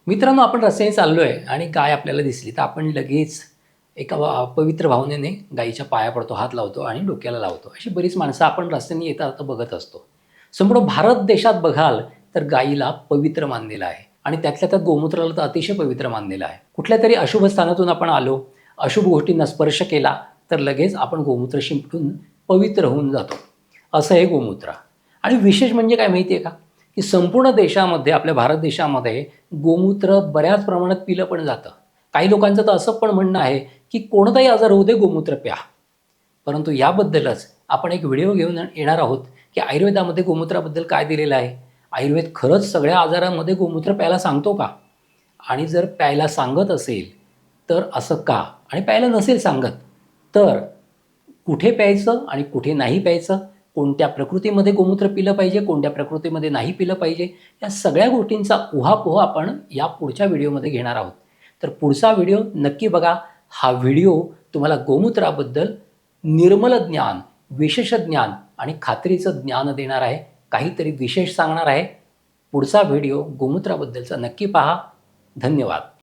मित्रांनो, आपण रस्त्याने चाललोय आणि गाय आपल्याला दिसली तर आपण लगेच एका पवित्र भावनेने गायीच्या पाया पडतो, हात लावतो आणि डोक्याला लावतो. अशी बरीच माणसं आपण रस्त्याने येता बघत असतो. संपूर्ण भारत देशात बघाल तर गायीला पवित्र मानलेलं आहे आणि त्यातल्या त्यात गोमूत्राला तर अतिशय पवित्र मानलेलं आहे. कुठल्यातरी अशुभ स्थानातून आपण आलो, अशुभ गोष्टींना स्पर्श केला तर लगेच आपण गोमूत्र शिंपडून पवित्र होऊन जातो. असं हे गोमूत्र. आणि विशेष म्हणजे काय माहिती आहे का, की संपूर्ण देशामध्ये, आपल्या भारत देशामध्ये गोमूत्र बऱ्याच प्रमाणात पिलं पण जातं. काही लोकांचं तर असं पण म्हणणं आहे, की कोणताही आजार होऊ दे गोमूत्र प्या. परंतु याबद्दलच आपण एक व्हिडिओ घेऊन येणार आहोत, की आयुर्वेदामध्ये गोमूत्राबद्दल काय दिलेलं आहे? आयुर्वेद खरंच सगळ्या आजारांमध्ये गोमूत्र प्यायला सांगतो का? आणि जर प्यायला सांगत असेल, तर असं का? आणि प्यायला नसेल सांगत, तर कुठे प्यायचं आणि कुठे नाही प्यायचं? कोणत्या प्रकृतीमध्ये गोमूत्र पिलं पाहिजे, कोणत्या प्रकृतीमध्ये नाही पिलं पाहिजे? या सगळ्या गोष्टींचा उहापोह आपण या पुढच्या व्हिडिओमध्ये घेणार आहोत. तर पुढचा व्हिडिओ नक्की बघा. हा व्हिडिओ तुम्हाला गोमूत्राबद्दल निर्मल ज्ञान, विशेष ज्ञान आणि खात्रीचं ज्ञान देणार आहे. काहीतरी विशेष सांगणार आहे. पुढचा व्हिडिओ गोमूत्राबद्दलचा नक्की पहा. धन्यवाद.